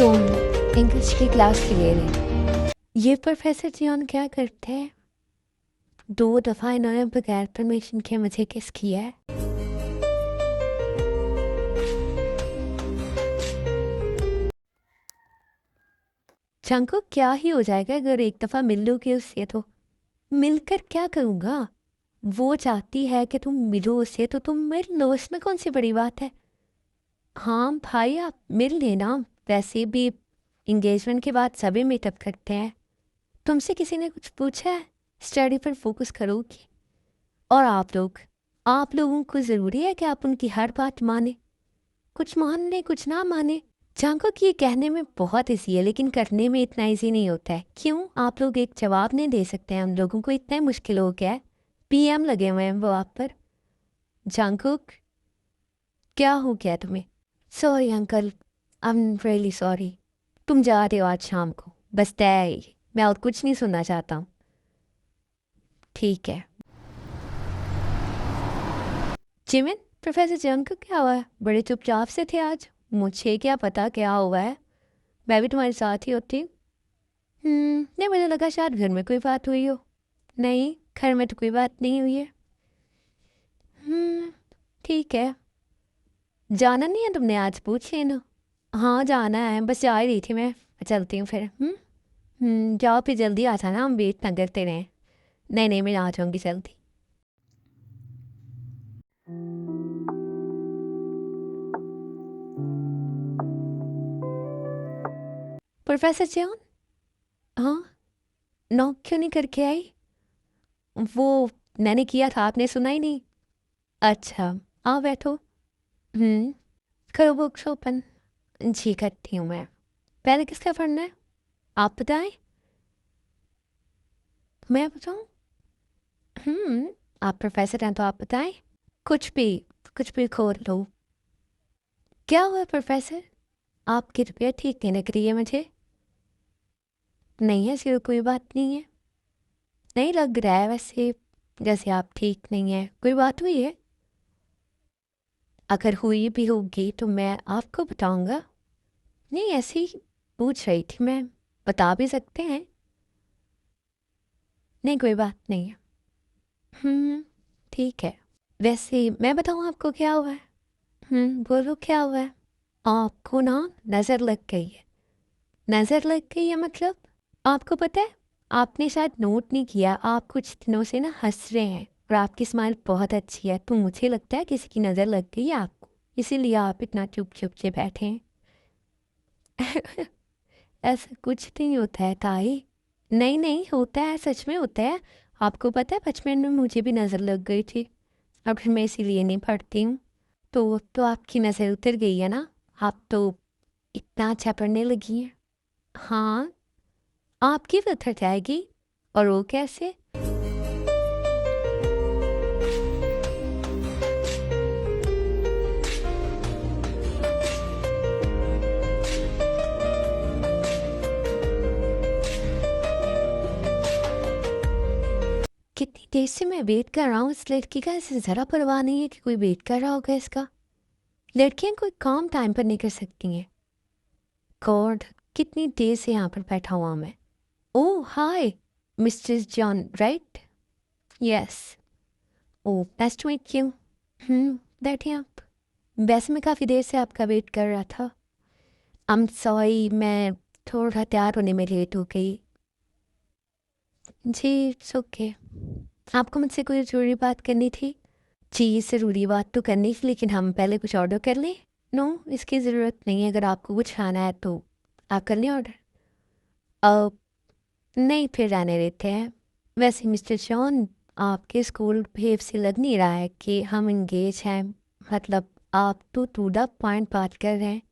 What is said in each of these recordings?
तुम इंग्लिश की क्लास के ले रहे। ये प्रोफेसर जियोन क्या करते हैं? 2 दफ़ा इन्होंने बगैर परमिशन के मुझे किस किया है। चंको क्या ही हो जाएगा अगर एक दफ़ा मिल लोगे उससे, तो मिलकर क्या करूँगा? वो चाहती है कि तुम मिलो उससे तो तुम मिल लो, इसमें कौन सी बड़ी बात है। हाँ भाई आप मिल लेना, वैसे भी इंगेजमेंट के बाद सभी मीटअप करते हैं। तुमसे किसी ने कुछ पूछा है? स्टडी पर फोकस करोगी। और आप लोगों को ज़रूरी है कि आप उनकी हर बात माने, कुछ मान ले कुछ ना माने। जानको कि ये कहने में बहुत ईजी है लेकिन करने में इतना ईजी नहीं होता है। क्यों? आप लोग एक जवाब नहीं दे सकते हैं, उन लोगों को इतना मुश्किल हो गया है। पीएम लगे हुए हैं वो आप पर। जंकुक क्या हो गया तुम्हें? Sorry uncle, I am really sorry. तुम जा रहे हो आज शाम को, बस तय ही, मैं और कुछ नहीं सुनना चाहता हूँ। ठीक है। जिमिन, प्रोफेसर जंग को क्या हुआ है? बड़े चुपचाप से थे आज। मुझे क्या पता क्या हुआ है, मैं भी तुम्हारे साथ ही होती। नहीं, मुझे लगा शायद घर में कोई बात हुई हो। नहीं, घर में तो कोई बात नहीं हुई है। ठीक है। जाना नहीं है तुमने आज? पूछ लेना। हाँ जाना है, बस जा ही रही थी मैं। चलती हूँ फिर। जाओ फिर, जल्दी आ जाना, हम वेट ना करते रहें। नहीं नहीं, मैं आ जाऊँगी जल्दी। Professor John? हाँ, नॉक क्यों नहीं करके आई? वो मैंने किया था, आपने सुना ही नहीं? अच्छा, आओ बैठो। हम्म करो बुक्स ओपन। जी करती हूँ मैं। पहले किसका पढ़ना है आप बताएं? मैं बताऊँ? आप प्रोफेसर हैं तो आप बताएं। कुछ भी खोल लो। क्या हुआ प्रोफेसर? आपकी तबीयत ठीक नहीं लग रही है मुझे। नहीं है ऐसी कोई बात नहीं है। नहीं लग रहा है वैसे, जैसे आप ठीक नहीं है। कोई बात हुई है? अगर हुई भी होगी तो मैं आपको बताऊंगा। नहीं ऐसे ही पूछ रही थी मैं, बता भी सकते हैं। नहीं कोई बात नहीं है। ठीक है। वैसे मैं बताऊं आपको क्या हुआ है? बोलो क्या हुआ है? आपको ना नज़र लग गई है। नज़र लग गई है मतलब? आपको पता है, आपने शायद नोट नहीं किया, आप कुछ दिनों से ना हंस रहे हैं और आपकी स्माइल बहुत अच्छी है, तो मुझे लगता है किसी की नज़र लग गई है आपको, इसीलिए आप इतना चुप चुप से बैठे हैं। ऐसा कुछ नहीं होता है ताई। नहीं नहीं होता है, सच में होता है। आपको पता है बचपन में मुझे भी नज़र लग गई थी, अब फिर मैं इसीलिए नहीं पढ़ती हूँ। तो आपकी नज़र उतर गई है ना? आप तो इतना अच्छा पढ़ने लगी हैं। हाँ, आपकी भी उतर जाएगी। और वो कैसे? कितनी देर से मैं वेट कर रहा हूँ इस लड़की का, इसे ज़रा परवाह नहीं है कि कोई वेट कर रहा होगा इसका। लड़कियाँ कोई काम टाइम पर नहीं कर सकती हैं। गॉड, कितनी देर से यहाँ पर बैठा हुआ मैं। Oh hi, mister John right? Yes. Oh nice to meet you. बैठिए आप। वैसे मैं काफ़ी देर से आपका वेट कर रहा था। आई एम सॉरी, मैं थोड़ा तैयार होने में लेट हो गई। जी इट्स ओके। आपको मुझसे कोई ज़रूरी बात करनी थी? जी ज़रूरी बात तो करनी थी, लेकिन हम पहले कुछ ऑर्डर कर लें। नो, इसकी ज़रूरत नहीं है, अगर आपको कुछ खाना है तो आप कर लें ऑर्डर। अब नहीं, फिर रहने देते हैं। वैसे मिस्टर जॉन, आपके स्कूल बिहेव से लग नहीं रहा है कि हम इंगेज हैं। मतलब आप तो टू द पॉइंट बात कर रहे हैं।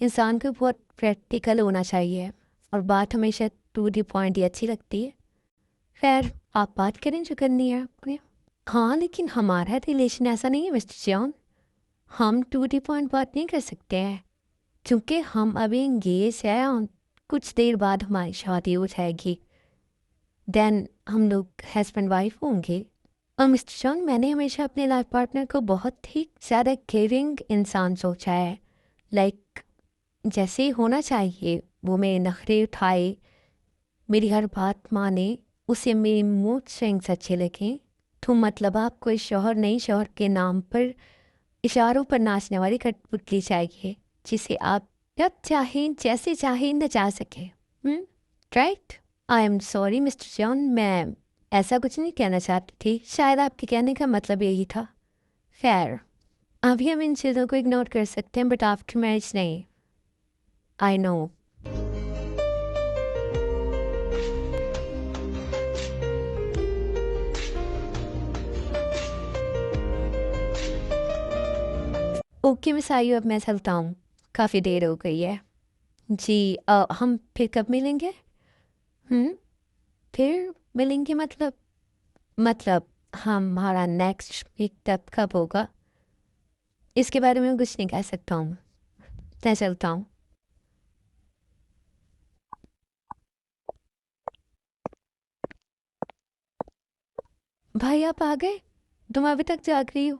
इंसान को बहुत प्रैक्टिकल होना चाहिए और बात हमेशा टू द पॉइंट ही अच्छी लगती है। खैर, आप बात करें जो करनी है आपने। हाँ लेकिन हमारा रिलेशन ऐसा नहीं है मिस्टर जॉन, हम टू दी पॉइंट बात नहीं कर सकते हैं क्योंकि हम अभी इंगेज हैं और कुछ देर बाद हमारी शादी हो जाएगी। देन हम लोग हस्बैंड वाइफ होंगे। और मिस्टर जॉन, मैंने हमेशा अपने लाइफ पार्टनर को बहुत ही ज़्यादा केयरिंग इंसान सोचा है। लाइक जैसे ही होना चाहिए वो मेरे नखरे उठाए, मेरी हर बात माने, उसे मेरे मूड स्विंग्स अच्छे लगे। तो मतलब आपको इस शौहर नई शौहर के नाम पर इशारों पर नाचने वाली कठपुतली चाहिए, जिसे आप जब चाहें जैसे चाहें नचा सकें। Right? I am sorry mister John, मैं ऐसा कुछ नहीं कहना चाहती थी, शायद आपके कहने का मतलब यही था। खैर, अभी हम इन चीज़ों को इग्नोर कर सकते हैं, बट आफ्टर मैरिज नहीं। I know. ओके मिस आयु, अब मैं चलता हूँ, काफ़ी देर हो गई है। जी, हम फिर कब मिलेंगे? फिर मिलेंगे मतलब हमारा नेक्स्ट मीटअप कब होगा, इसके बारे में कुछ नहीं कह सकता हूँ। मैं चलता हूँ। भाई आप आ गए? तुम अभी तक जाग रही हो?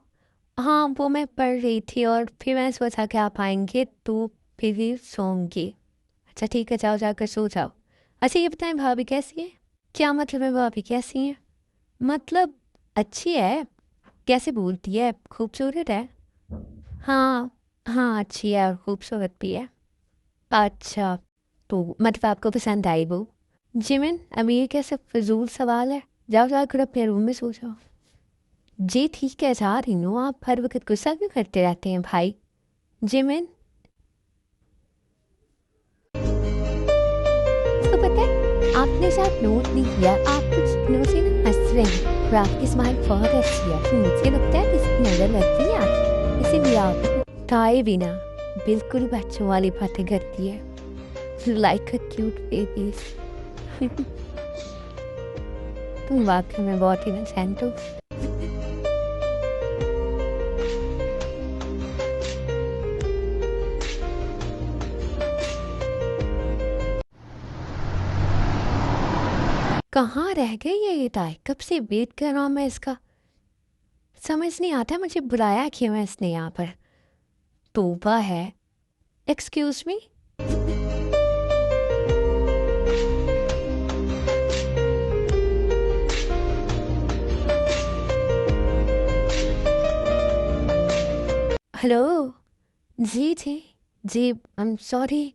हाँ, वो मैं पढ़ रही थी और फिर मैंने सोचा कि आप आएंगे तो फिर सोऊंगी। अच्छा ठीक है, जाओ जाकर सो जाओ। अच्छा ये बताएं, भाभी कैसी है? क्या मतलब है भाभी कैसी है? मतलब अच्छी है? कैसे बोलती है, खूबसूरत है? हाँ, हाँ अच्छी है और खूबसूरत भी है। अच्छा, तो मतलब आपको पसंद आई वो? जिमिन, अभी ये कैसे फजूल सवाल है? जाओ जाकर अपने रूम में सो जाओ। जी ठीक है, जा रही हूँ। आप हर वक्त गुस्सा क्यों करते रहते हैं भाई? जिमिन, आपको पता है आपने शायद नोट नहीं किया, आप कुछ दिनों से ना हंस रहे हैं और आपकी स्माइल बहुत अच्छी है, तो मुझे लगता है किसी नजर लगती है आपकी, इसीलिए आप ताए बिना बिल्कुल बच्चों वाली बातें करती है, लाइक अ क्यूट बेबी। तुम वाकई में बहुत इनोसेंट हो। कहाँ रह गई है ये ताए, कब से वेट कर रहा हूँ मैं इसका, समझ नहीं आता मुझे बुलाया क्यों है इसने यहाँ पर। तोबा है। Excuse me. हेलो। जी जी। जी I am sorry.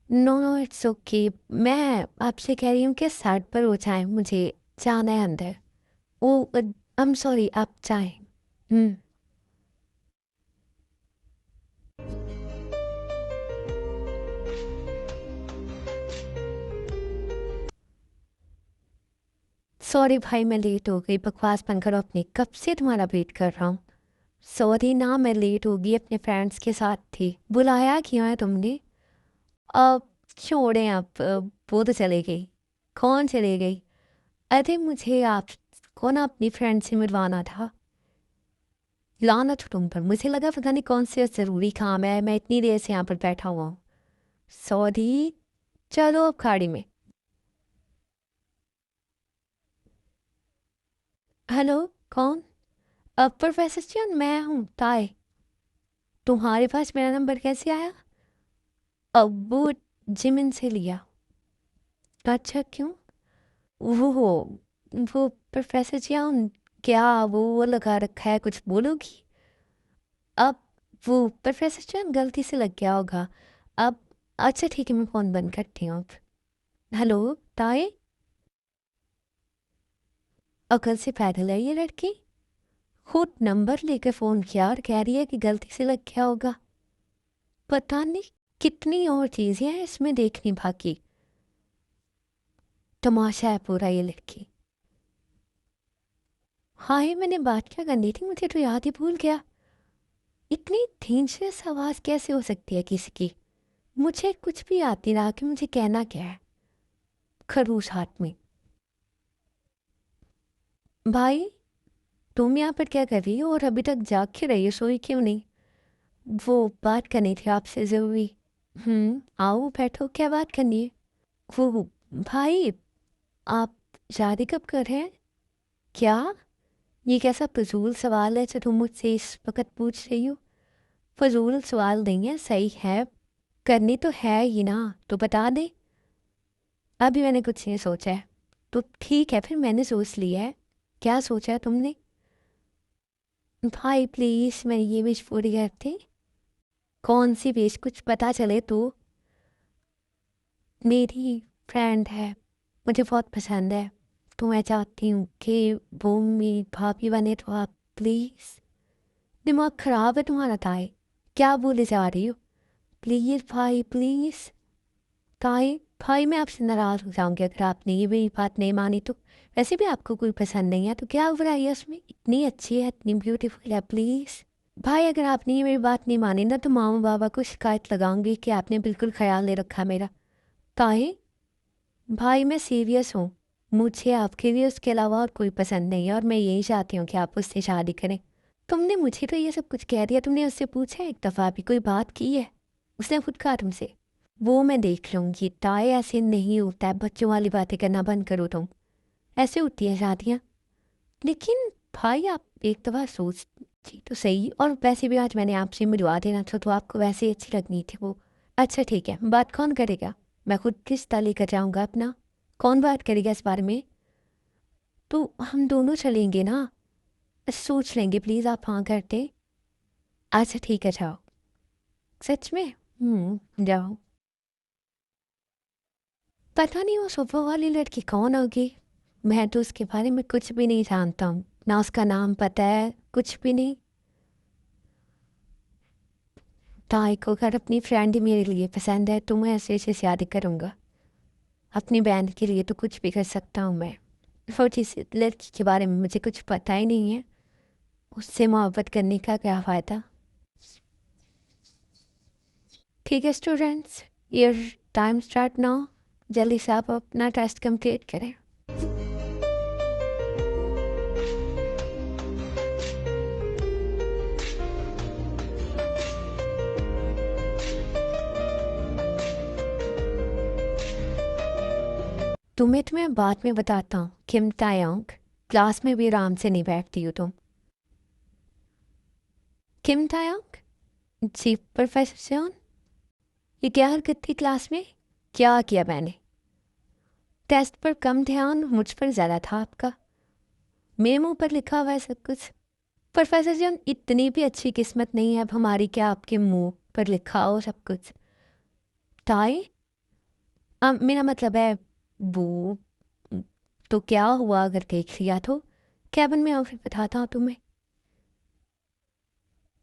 No no it's okay. मैं आपसे कह रही हूँ कि साइड पर हो जाए, मुझे जाना है अंदर। ओ आई एम सॉरी, आप जाएं। हम्म। सॉरी भाई, मैं लेट हो गई, बकवास बंद करो अपनी, कब से तुम्हारा वेट कर रहा हूँ। सॉरी ना, मैं लेट हो गई, अपने फ्रेंड्स के साथ थी। बुलाया क्यों है तुमने? अब छोड़ें, आप वो तो चले गई। कौन चले गई? अरे मुझे आपको ना अपनी फ्रेंड से मिलवाना था। लानत हो तुम पर, मुझे लगा पता नहीं कौन से ज़रूरी काम है, मैं इतनी देर से यहाँ पर बैठा हुआ हूँ। सॉरी। चलो अब खाड़ी में। हेलो। कौन? अब प्रोफेसर चंद, मैं हूँ ताए। तुम्हारे पास मेरा नंबर कैसे आया? अब वो जिमिन से लिया। अच्छा क्यों? वो प्रोफेसर चंद, क्या वो लगा रखा है, कुछ बोलोगी? अब वो प्रोफेसर चंद गलती से लग गया होगा। अब अच्छा ठीक है, मैं फ़ोन बंद करती हूँ अब। हेलो ताए। अकल से पैदल है ये लड़की, खुद नंबर लेकर फ़ोन किया और कह रही है कि गलती से लग गया होगा। पता नहीं कितनी और चीज़ें हैं इसमें देखनी बाकी। तमाशा है पूरा ये लड़की। हाय, मैंने बात क्या करनी थी, मुझे तो याद ही भूल गया। इतनी डेंजरस आवाज़ कैसे हो सकती है किसी की? मुझे कुछ भी आती रहा कि मुझे कहना क्या है। खरूस हाथ में। भाई, तुम यहाँ पर क्या कर रही हो और अभी तक जाग के रही हो, सोई क्यों नहीं? वो बात करनी थी आपसे ज़रूरी। आओ बैठो, क्या बात करनी है? वो भाई, आप शादी कब कर रहे हैं? क्या? ये कैसा फजूल सवाल है जो तुम मुझसे इस वक्त पूछ रही हो? फजूल सवाल नहीं है, सही है। करनी तो है ही ना, तो बता दे। अभी मैंने कुछ नहीं सोचा है। तो ठीक है, फिर मैंने सोच लिया है। क्या सोचा है तुमने? भाई प्लीज़, मैं ये विश पूरी करती। कौन सी विश, कुछ पता चले तो। मेरी फ्रेंड है, मुझे बहुत पसंद है, तो मैं चाहती हूँ कि वो मेरी भाभी बने। तो आप प्लीज़। दिमाग खराब है तुम्हारा ताई, क्या बोले जा रही हो? प्लीज़ भाई प्लीज़। ताई भाई, मैं आपसे नाराज़ हो जाऊंगी अगर आपने ये मेरी बात नहीं मानी तो। वैसे भी आपको कोई पसंद नहीं है तो क्या बुराई है उसमें? इतनी अच्छी है, इतनी ब्यूटीफुल है, प्लीज़। भाई अगर आपने ये मेरी बात नहीं मानी ना तो मामा बाबा को शिकायत लगाऊंगी कि आपने बिल्कुल ख्याल नहीं रखा मेरा। ताई भाई, मैं सीरियस हूँ। मुझे आपके लिए उसके अलावा और कोई पसंद नहीं है और मैं यही चाहती हूँ कि आप उससे शादी करें। तुमने मुझे तो ये सब कुछ कह दिया, तुमने उससे पूछा है एक दफ़ा भी, कोई बात की है उसने खुद कहा तुमसे? वो मैं देख लूँगी ताए, ऐसे नहीं होता है, बच्चों वाली बातें करना बंद करो तुम। ऐसे होती हैं शादियाँ। लेकिन भाई आप एक दफ़ा सोची तो सही। और वैसे भी आज मैंने आपसे मिलवा देना था तो आपको वैसे ही अच्छी लगनी थी वो। अच्छा ठीक है, बात कौन करेगा? मैं खुद रिश्ता लेकर जाऊँगा अपना। कौन बात करेगा इस बारे में? तो हम दोनों चलेंगे ना। सोच लेंगे, प्लीज़ आप हाँ कर दे। अच्छा ठीक है, जाओ। सच में? जाओ। पता नहीं वो सुबह वाली लड़की कौन होगी। मैं तो उसके बारे में कुछ भी नहीं जानता हूँ, ना उसका नाम पता है, कुछ भी नहीं। ताई को अगर अपनी फ्रेंड ही मेरे लिए पसंद है तो मैं ऐसे ऐसे शादी करूँगा। अपनी बहन के लिए तो कुछ भी कर सकता हूँ मैं। वो जिस लड़की के बारे में मुझे कुछ पता ही नहीं है, उससे मोहब्बत करने का क्या फ़ायदा। ठीक है students, your time start now. जल्दी से आप अपना टेस्ट कंप्लीट करें। तुम्हें बाद में बताता हूँ। किम तायोंग, क्लास में भी आराम से नहीं बैठती हो तुम। किम तायोंग? जी प्रोफेसर सेन। ये क्या हरकत थी क्लास में? क्या किया मैंने? टेस्ट पर कम ध्यान, मुझ पर ज़्यादा था आपका। मेरे मुंह पर लिखा हुआ है सब कुछ। प्रोफेसर जन, इतनी भी अच्छी किस्मत नहीं है अब हमारी क्या आपके मुंह पर लिखा हो सब कुछ। ताई, मेरा मतलब है वो। तो क्या हुआ अगर देख लिया तो? कैबिन में आओ फिर बताता हूँ तुम्हें।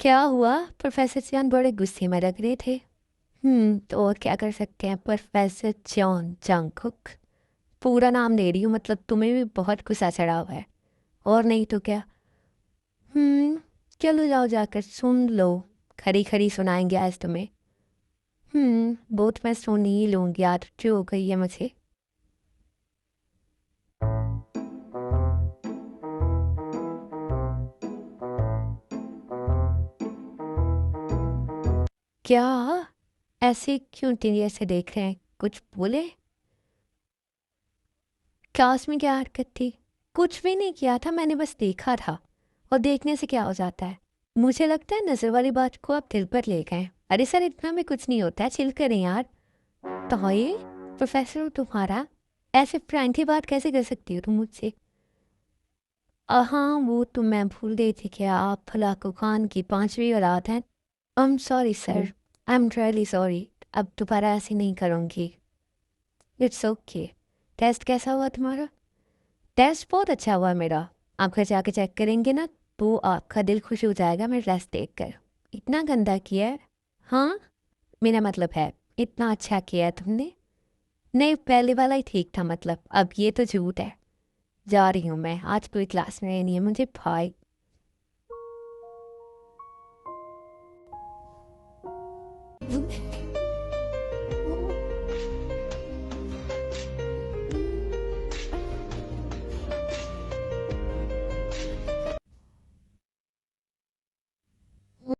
क्या हुआ? प्रोफेसर जन बड़े गुस्से में लग रहे थे। तो और क्या कर सकते हैं, प्रोफेसर जॉन जंगकुक। पूरा नाम ले रही हूँ, मतलब तुम्हें भी बहुत गुस्सा चढ़ा हुआ है। और नहीं तो क्या। हम्म चलो जाओ, जाकर सुन लो। खरी खरी सुनाएंगे आज तुम्हें। बहुत मैं सुन ही लूँगी, आदत जो हो गई है मुझे। क्या? ऐसे क्यों टीवी ऐसे देख रहे हैं, कुछ बोले? क्लास में क्या हरकत थी? कुछ भी नहीं किया था, मैंने बस देखा था। और देखने से क्या हो जाता है? मुझे लगता है नज़र वाली बात को आप दिल पर ले गए। अरे सर, इतना में कुछ नहीं होता है, चिल करें यार। तो ये प्रोफेसर हो तुम्हारा, ऐसे फ्रैंकली बात कैसे कर सकती हो तुम मुझसे? हाँ, वो तो मैं भूल गई थी कि आप फलाको खान की पांचवी औलाद हैं। आई am sorry sir, I am really sorry. अब दोबारा ऐसे नहीं करूँगी। It's okay. टेस्ट कैसा हुआ तुम्हारा? टेस्ट बहुत अच्छा हुआ मेरा। आप घर जाके चेक करेंगे ना तो आपका दिल खुश हो जाएगा मेरा टेस्ट देख कर। इतना गंदा किया है? हाँ, मेरा मतलब है इतना अच्छा किया है तुमने। नहीं, पहले वाला ही ठीक था, मतलब अब ये तो झूठ है। जा रही हूँ मैं, आज कोई क्लास में नहीं है मुझे भाई।